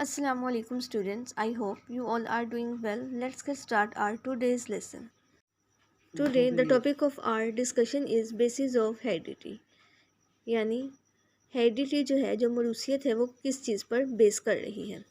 Assalamu alaikum students. I hope you all are doing well. Let's get start our today's lesson. Today the topic of our discussion is basis of heredity. यानी heredity जो है, जो मरूसियत है, वो किस चीज़ पर बेस कर रही है.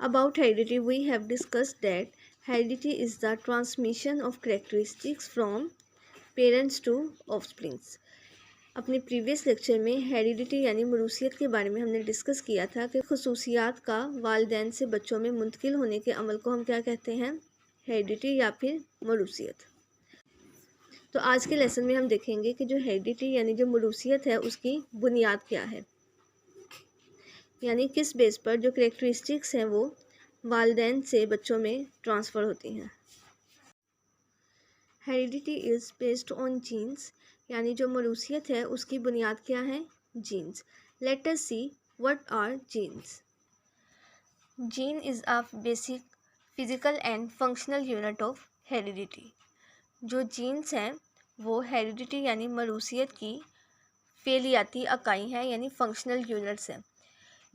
About heredity we have discussed that heredity is the transmission of characteristics from parents to offsprings. अपने प्रीवियस लेक्चर में हेरिडिटी यानी मरूसियत के बारे में हमने डिस्कस किया था कि खसूसियात का वालिदैन से बच्चों में मुंतकिल होने के अमल को हम क्या कहते हैं, हेरिडिटी या फिर मरूसियत. तो आज के लेसन में हम देखेंगे कि जो हेरिडिटी यानी जो मरूसियत है उसकी बुनियाद क्या है, यानी किस बेस पर जो करेक्टरिस्टिक्स हैं वो वालिदैन से बच्चों में ट्रांसफ़र होती हैं. Heredity is based on genes, यानी जो मरूसियत है उसकी बुनियाद क्या है, genes. Let us see what are genes. Gene is a basic physical and functional unit of heredity. जो जीन्स हैं वो हेरिडिटी यानी मरूसियत की फेलियाती इकाई हैं, यानी फंक्शनल यूनिट्स हैं.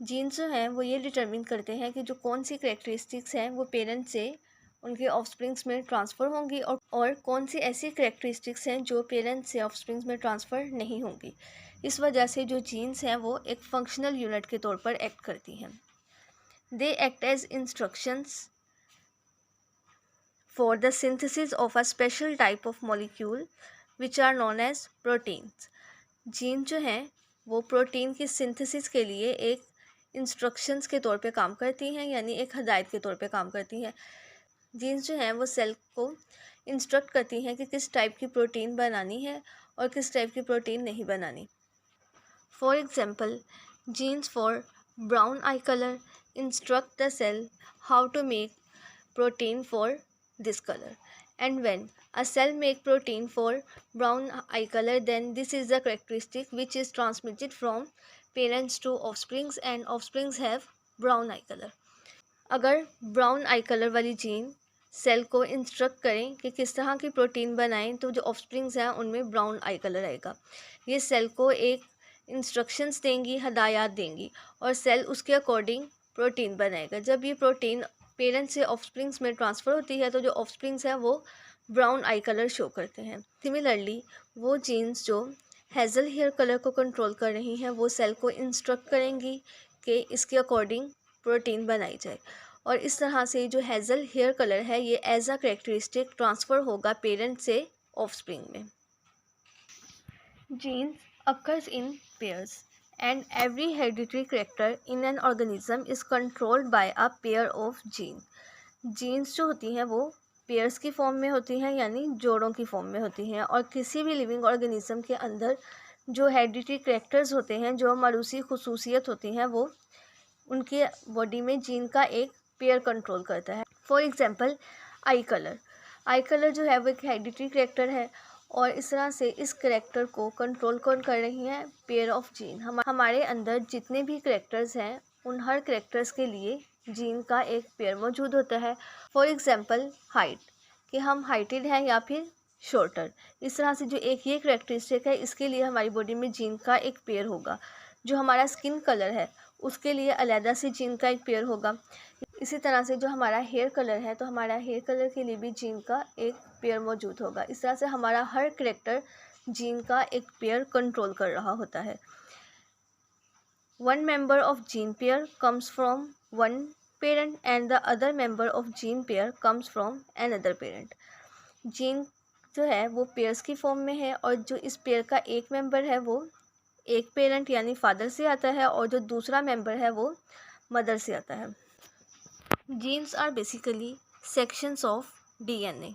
जीन्स जो हैं वो ये डिटरमिन करते हैं कि जो कौन सी करेक्टरिस्टिक्स हैं वो पेरेंट्स से उनके ऑफस्प्रिंग्स में ट्रांसफ़र होंगी और कौन सी ऐसी करेक्टरिस्टिक्स हैं जो पेरेंट्स से ऑफस्प्रिंग्स में ट्रांसफ़र नहीं होंगी. इस वजह से जो जीन्स हैं वो एक फंक्शनल यूनिट के तौर पर एक्ट करती हैं. They act as instructions for the synthesis of a special type of molecule which are known as proteins. Gene जो हैं वो प्रोटीन की सिंथेसिस के लिए एक इंस्ट्रक्शंस के तौर पे काम करती हैं, यानी एक हदायत के तौर पे काम करती हैं. जीन्स जो हैं वो सेल को इंस्ट्रक्ट करती हैं कि किस टाइप की प्रोटीन बनानी है और किस टाइप की प्रोटीन नहीं बनानी. For example, genes for brown eye colour instruct the cell how to make protein for this color, and when a cell make protein for brown eye color, then this is the characteristic which is transmitted from parents to offsprings and offsprings have brown eye color. अगर brown eye colour वाली gene cell को instruct करें कि किस तरह की protein बनाएं तो जो ऑफस्प्रिंग्स हैं उनमें ब्राउन आई कलर आएगा. ये सेल को एक इंस्ट्रक्शंस देंगी, हदायत देंगी और सेल उसके अकॉर्डिंग प्रोटीन बनाएगा. जब ये प्रोटीन पेरेंट्स से ऑफस्प्रिंग्स में ट्रांसफ़र होती है तो जो ऑफस्प्रिंग्स हैं वो ब्राउन आई कलर शो करते हैं. सिमिलरली वो जीन्स जो हेज़ल हेयर कलर को कंट्रोल कर रही हैं वो सेल को इंस्ट्रक्ट करेंगी कि इसके अकॉर्डिंग प्रोटीन बनाई जाए, और इस तरह से जो हेज़ल हेयर कलर है ये एज अ करेक्टरिस्टिक ट्रांसफ़र होगा पेरेंट से ऑफस्प्रिंग में. Genes occurs in pairs and every hereditary character in an organism is controlled by a pair of gene. Genes जो होती हैं वो पेयर्स की फॉर्म में होती हैं, यानी जोड़ों की फॉर्म में होती हैं, और किसी भी लिविंग ऑर्गेनिज्म के अंदर जो हेरिडिटरी कैरेक्टर्स होते हैं, जो मरूसी खसूसियत होती हैं, वो उनके बॉडी में जीन का एक पेयर कंट्रोल करता है. फॉर एग्जांपल, आई कलर जो है वो एक हेरिडिटरी कैरेक्टर है, और इस तरह से इस करेक्टर को कंट्रोल कौन कर रही हैं, पेयर ऑफ जीन. हमारे अंदर जितने भी करेक्टर्स हैं उन हर करेक्टर्स के लिए जीन का एक पेयर मौजूद होता है. फॉर एग्जांपल, हाइट, कि हम हाइटेड हैं या फिर शॉर्टर. इस तरह से जो एक ये करेक्टरिस्टिक है इसके लिए हमारी बॉडी में जीन का एक पेयर होगा. जो हमारा स्किन कलर है उसके लिए अलहदा से जीन का एक पेयर होगा. इसी तरह से जो हमारा हेयर कलर है तो हमारा हेयर कलर के लिए भी जीन का एक पेयर मौजूद होगा. इस तरह से हमारा हर करेक्टर जीन का एक पेयर कंट्रोल कर रहा होता है. One member of gene pair comes from one parent and the other member of gene pair comes from another parent. Gene जो है वो पेयर्स की फॉर्म में है, और जो इस पेयर का एक मेंबर है वो एक पेरेंट यानी फादर से आता है, और जो दूसरा मेंबर है वो मदर से आता है. Genes are basically sections of DNA.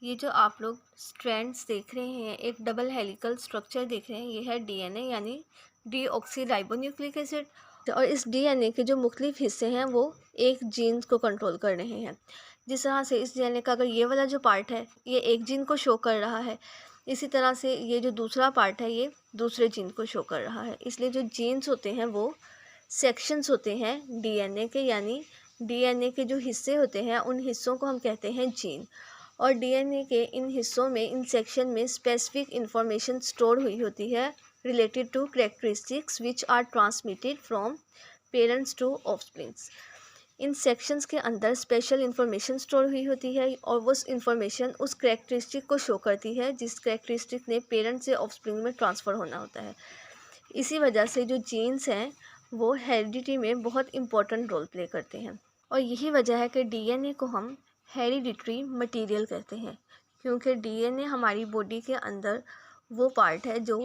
ये जो आप लोग स्ट्रैंड्स देख रहे हैं, एक डबल हेलिकल स्ट्रक्चर देख रहे हैं, ये है डीएनए यानी डीऑक्सीराइबोन्यूक्लिक एसिड. और इस डीएनए के जो मुख्तलिफ हिस्से हैं वो एक जीन्स को कंट्रोल कर रहे हैं. जिस तरह से इस डीएनए का अगर ये वाला जो पार्ट है ये एक जीन को शो कर रहा है, इसी तरह से ये जो दूसरा पार्ट है ये दूसरे जीन को शो कर रहा है. इसलिए जो जीन्स होते हैं वो सेक्शंस होते हैं डीएनए के, यानी डीएनए के जो हिस्से होते हैं उन हिस्सों को हम कहते हैं जीन. और डीएनए के इन हिस्सों में, इन सेक्शन में स्पेसिफिक इंफॉर्मेशन स्टोर हुई होती है related to characteristics which are transmitted from parents to offsprings. इन सेक्शंस के अंदर स्पेशल इन्फॉर्मेशन स्टोर हुई होती है और वो इन्फॉर्मेशन उस कैरेक्टरिस्टिक को शो करती है जिस कैरेक्टरिस्टिक ने पेरेंट से ऑफस्प्रिंग में ट्रांसफ़र होना होता है। इसी वजह से जो जीन्स हैं वो हेरिडिटी में बहुत इम्पोर्टेंट रोल प्ले करते हैं और यही वजह है कि डीएनए को हम हेरिडिटरी मटेरियल कहते हैं, क्योंकि डीएनए हमारी बॉडी के अंदर वो पार्ट है जो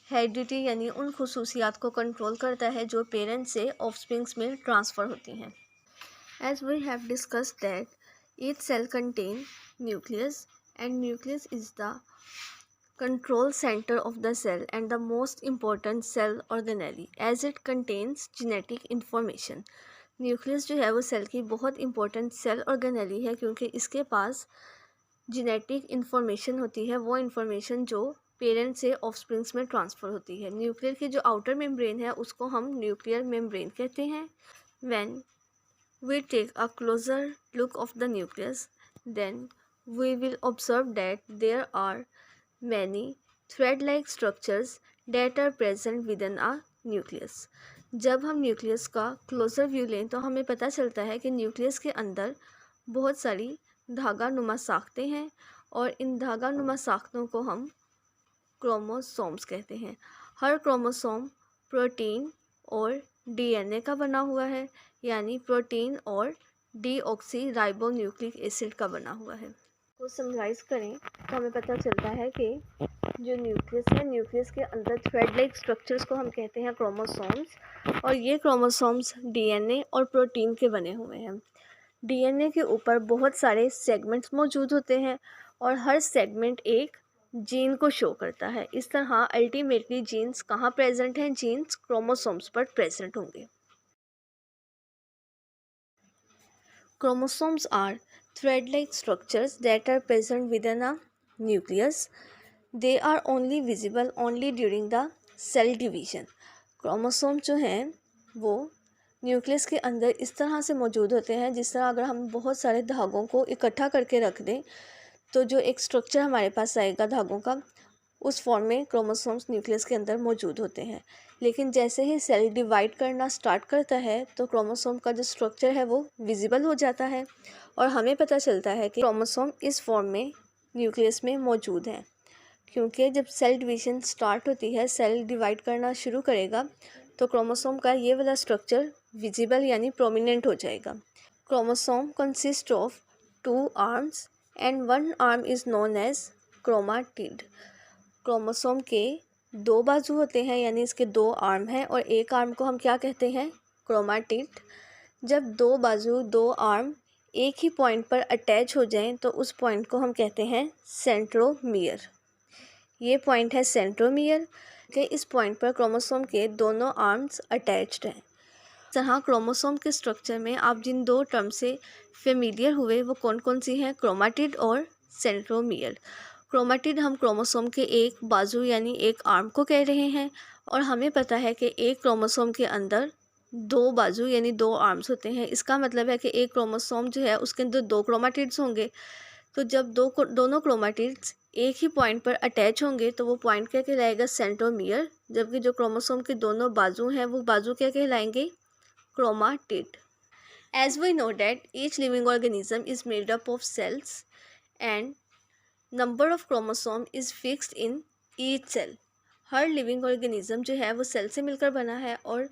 हेरिडिटी यानी उन खुसूसियात को कंट्रोल करता है जो पेरेंट्स से ऑफस्प्रिंग्स में ट्रांसफ़र होती हैं। As we have discussed that each cell contains nucleus and nucleus is the control center of the cell and the most important cell organelle as it contains genetic information। Nucleus जो है वो cell की बहुत important cell organelle है क्योंकि इसके पास genetic information होती है, वो इन्फॉर्मेशन जो पेरेंट से ऑफस्प्रिंग्स में ट्रांसफ़र होती है। न्यूक्लियर की जो आउटर मेम्ब्रेन है उसको हम न्यूक्लियर मेम्ब्रेन कहते हैं। When we take a closer look of the nucleus, then we will observe that there are many thread-like structures that are present within a nucleus। जब हम न्यूक्लियस का क्लोज़र व्यू लें तो हमें पता चलता है कि न्यूक्लियस के अंदर बहुत सारी धागा नुमा साख्तें हैं और इन धागा नुमा साख्तों को हम क्रोमोसोम्स कहते हैं। हर क्रोमोसोम प्रोटीन और डीएनए का बना हुआ है, यानी प्रोटीन और डीऑक्सी राइबोन्यूक्लिक एसिड का बना हुआ है। तो समराइज़ करें तो हमें पता चलता है कि जो न्यूक्लियस है, न्यूक्लियस के अंदर थ्रेड लाइक स्ट्रक्चर्स को हम कहते हैं क्रोमोसोम्स, और ये क्रोमोसोम्स डीएनए और प्रोटीन के बने हुए हैं। डीएनए के ऊपर बहुत सारे सेगमेंट्स मौजूद होते हैं और हर सेगमेंट एक जीन को शो करता है। इस तरह अल्टीमेटली जीन्स कहाँ प्रेजेंट हैं? जीन्स क्रोमोसोम्स पर प्रेजेंट होंगे। Chromosomes are thread-like structures that are present within a nucleus. They are only visible only during the cell division। Chromosome जो हैं वो न्यूक्लियस के अंदर इस तरह से मौजूद होते हैं जिस तरह अगर हम बहुत सारे धागों को इकट्ठा करके रख दें तो जो एक स्ट्रक्चर हमारे पास आएगा धागों का, उस फॉर्म में क्रोमोसोम्स न्यूक्लियस के अंदर मौजूद होते हैं। लेकिन जैसे ही सेल डिवाइड करना स्टार्ट करता है तो क्रोमोसोम का जो स्ट्रक्चर है वो विजिबल हो जाता है और हमें पता चलता है कि क्रोमोसोम इस फॉर्म में न्यूक्लियस में मौजूद हैं, क्योंकि जब सेल डिवीजन स्टार्ट होती है, सेल डिवाइड करना शुरू करेगा तो क्रोमोसोम का ये वाला स्ट्रक्चर विजिबल यानी प्रोमिनेंट हो जाएगा। Chromosome consist of 2 arms and 1 arm is known as chromatid. Chromosome के 2 बाजू होते हैं, यानी इसके 2 आर्म हैं और एक आर्म को हम क्या कहते हैं? क्रोमाटिड। जब 2 बाजू 2 आर्म एक ही पॉइंट पर अटैच हो जाएं तो उस पॉइंट को हम कहते हैं सेंट्रोमियर। ये पॉइंट है सेंट्रोमियर कि इस पॉइंट पर क्रोमोसोम के दोनों आर्म्स अटैच्ड हैं। तरह क्रोमोसोम के स्ट्रक्चर में आप जिन 2 टर्म से फेमिलियर हुए वो कौन कौन सी हैं? क्रोमाटिड और सेंट्रोमियर। क्रोमाटिड हम क्रोमोसोम के एक बाजू यानी एक आर्म को कह रहे हैं और हमें पता है कि एक क्रोमोसोम के अंदर 2 बाजू यानी 2 आर्म्स होते हैं। इसका मतलब है कि एक क्रोमोसोम जो है उसके अंदर 2 क्रोमाटिड्स होंगे। तो जब दोनों क्रोमाटिड्स एक ही पॉइंट पर अटैच होंगे तो वो पॉइंट क्या कहलाएगा? सेंट्रोमियर। जबकि जो क्रोमोसोम के दोनों बाजू हैं वो बाजू क्या कहलाएंगे? Chromatid. As we know that each living organism is made up of cells and number of chromosome is fixed in each cell। Her living organism जो है वो सेल से मिलकर बना है और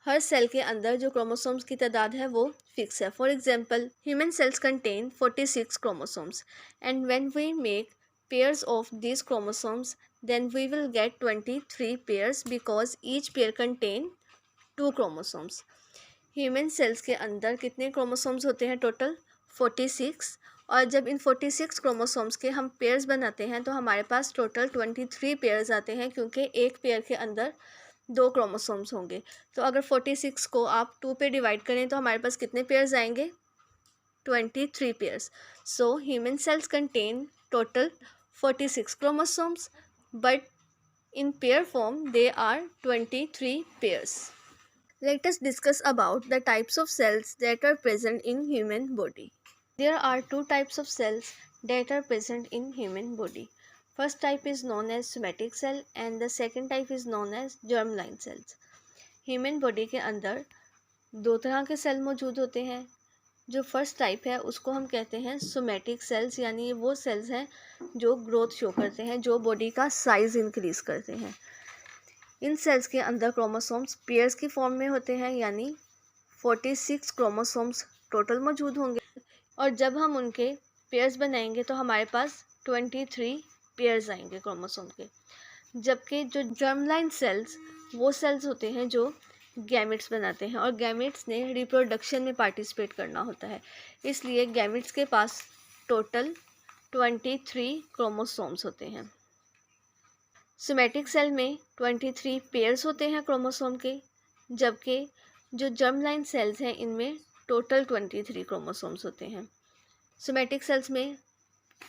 हर सेल के अंदर जो क्रोमोसोम्स की तादाद है वो फिक्स है। For example human cells contain 46 chromosomes and when we make pairs of these chromosomes then we will get 23 pairs because each pair contain 2 chromosomes। Human cells के अंदर कितने क्रोमोसोम्स होते हैं? टोटल 46। और जब इन 46 क्रोमोसोम्स के हम पेयर्स बनाते हैं तो हमारे पास टोटल 23 पेयर्स आते हैं, क्योंकि एक पेयर के अंदर 2 क्रोमोसोम्स होंगे। तो अगर 46 को आप 2 पे डिवाइड करें तो हमारे पास कितने पेयर्स आएंगे? 23 pairs. So human cells contain total 46 chromosomes but in pair form they are 23 pairs। Let us discuss about the types of cells that are present in human body। There are 2 types of cells that are present in human body। First type is known as somatic cell and the second type is known as germline cells। Human body के अंदर दो तरह के cell मौजूद होते हैं। जो first type है उसको हम कहते हैं सोमैटिक सेल्स, यानी ये वो सेल्स हैं जो ग्रोथ शो करते हैं, जो बॉडी का साइज इंक्रीज करते हैं। इन सेल्स के अंदर क्रोमोसोम्स पेयर्स की फॉर्म में होते हैं, यानी 46 क्रोमोसोम्स टोटल मौजूद होंगे। और जब हम उनके पेयर्स बनाएंगे तो हमारे पास 23 पेयर्स आएंगे क्रोमोसोम के। जबकि जो जर्मलाइन सेल्स वो सेल्स होते हैं जो गैमेट्स बनाते हैं, और गैमेट्स ने रिप्रोडक्शन में पार्टिसिपेट करना होता है, इसलिए गैमेट्स के पास टोटल 23 क्रोमोसोम्स होते हैं। सोमैटिक सेल में 23 पेयर्स होते हैं क्रोमोसोम के, जबकि जो जर्मलाइन सेल्स हैं इनमें टोटल 23 क्रोमोसोम्स होते हैं। सोमैटिक सेल्स में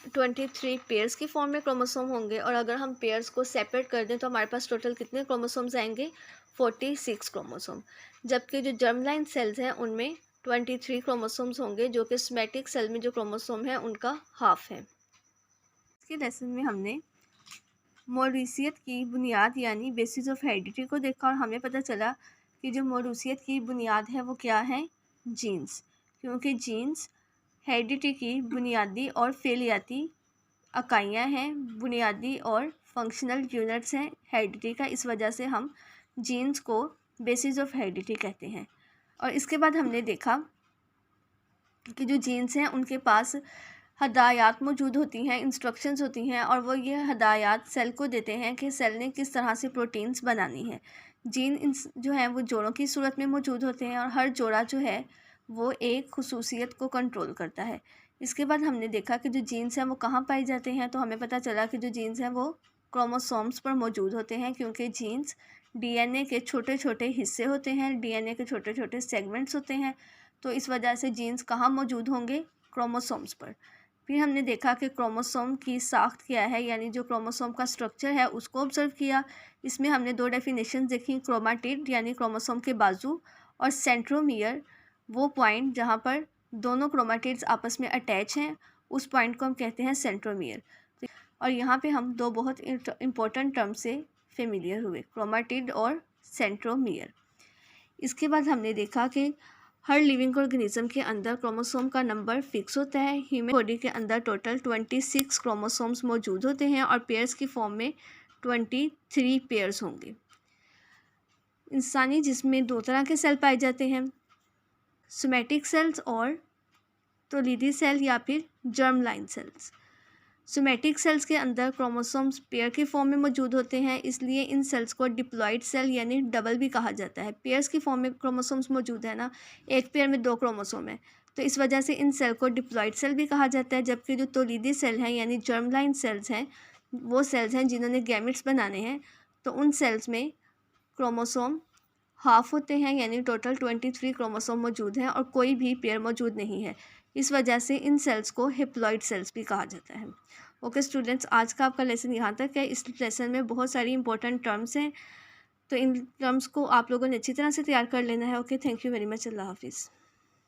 23 पेयर्स की फॉर्म में क्रोमोसोम होंगे, और अगर हम पेयर्स को सेपरेट कर दें तो हमारे पास टोटल कितने क्रोमोसोम्स आएंगे, 46 क्रोमोसोम। जबकि जो जर्मलाइन सेल्स हैं उनमें 23 क्रोमोसोम्स होंगे, जो कि सोमैटिक सेल में जो क्रोमोसोम है उनका हाफ है। इसके लेसन में हमने मौरूसियत की बुनियाद यानी बेसिस ऑफ हेरिडिटी को देखा, और हमें पता चला कि जो मौरूसियत की बुनियाद है वो क्या है, जीन्स। क्योंकि जीन्स हेरिडिटी की बुनियादी और फेलियाती इकाइयाँ हैं, बुनियादी और फंक्शनल यूनिट्स हैं हेरिडिटी का, इस वजह से हम जीन्स को बेसिस ऑफ हेरिडिटी कहते हैं। और इसके बाद हमने देखा कि जो जीन्स हैं उनके पास हदायत मौजूद होती हैं, इंस्ट्रक्शंस होती हैं, और वो ये हदायत सेल को देते हैं कि सेल ने किस तरह से प्रोटीन्स बनानी है। जीन जो हैं वो जोड़ों की सूरत में मौजूद होते हैं, और हर जोड़ा जो है वो एक खुसूसियत को कंट्रोल करता है। इसके बाद हमने देखा कि जो जीन्स हैं वो कहाँ पाए जाते हैं, तो हमें पता चला कि जो जीन्स हैं वो क्रोमोसोम्स पर मौजूद होते हैं, क्योंकि जीन्स डीएनए के छोटे छोटे हिस्से होते हैं, डीएनए के छोटे छोटे सेगमेंट्स होते हैं, तो इस वजह से जीन्स कहाँ मौजूद होंगे, क्रोमोसोम्स पर। फिर हमने देखा कि क्रोमोसोम की साख्त क्या है, यानी जो क्रोमोसोम का स्ट्रक्चर है उसको ऑब्जर्व किया। इसमें हमने दो डेफिनेशन देखी, क्रोमाटिड यानी क्रोमोसोम के बाजू, और सेंट्रोमियर वो पॉइंट जहाँ पर दोनों क्रोमाटिड्स आपस में अटैच हैं, उस पॉइंट को हम कहते हैं सेंट्रोमियर। और यहाँ पे हम दो बहुत इम्पोर्टेंट टर्म से फेमिलियर हुए, क्रोमाटिड और सेंट्रोमियर। इसके बाद हमने देखा कि हर लिविंग ऑर्गेनिज्म के अंदर क्रोमोसोम का नंबर फिक्स होता है। ह्यूमन बॉडी के अंदर टोटल 26 क्रोमोसोम्स मौजूद होते हैं, और पेयर्स की फॉर्म में 23 पेयर्स होंगे। इंसानी जिस्म में दो तरह के सेल पाए जाते हैं, सोमैटिक सेल्स और तौलीदी सेल या फिर जर्मलाइन सेल्स। सोमैटिक सेल्स के अंदर क्रोमोसोम्स पेयर के फॉर्म में मौजूद होते हैं, इसलिए इन सेल्स को डिप्लॉइड सेल यानी डबल भी कहा जाता है। पेयर्स की फॉर्म में क्रोमोसोम्स मौजूद है ना, एक पेयर में 2 क्रोमोसोम है, तो इस वजह से इन सेल को डिप्लॉइड सेल भी कहा जाता है। जबकि जो तौलीदी सेल हैं यानी जर्मलाइन सेल्स हैं, वो सेल्स हैं जिन्होंने गैमेट्स बनाने हैं, तो उन सेल्स में क्रोमोसोम हाफ होते हैं, यानी टोटल 23 क्रोमोसोम मौजूद हैं और कोई भी पेयर मौजूद नहीं है। इस वजह से इन सेल्स को हेप्लॉइड सेल्स भी कहा जाता है। ओके स्टूडेंट्स, आज का आपका लेसन यहाँ तक है। इस लेसन में बहुत सारी इंपॉर्टेंट टर्म्स हैं, तो इन टर्म्स को आप लोगों ने अच्छी तरह से तैयार कर लेना है। Okay, thank you very much. अल्लाह हाफिज़।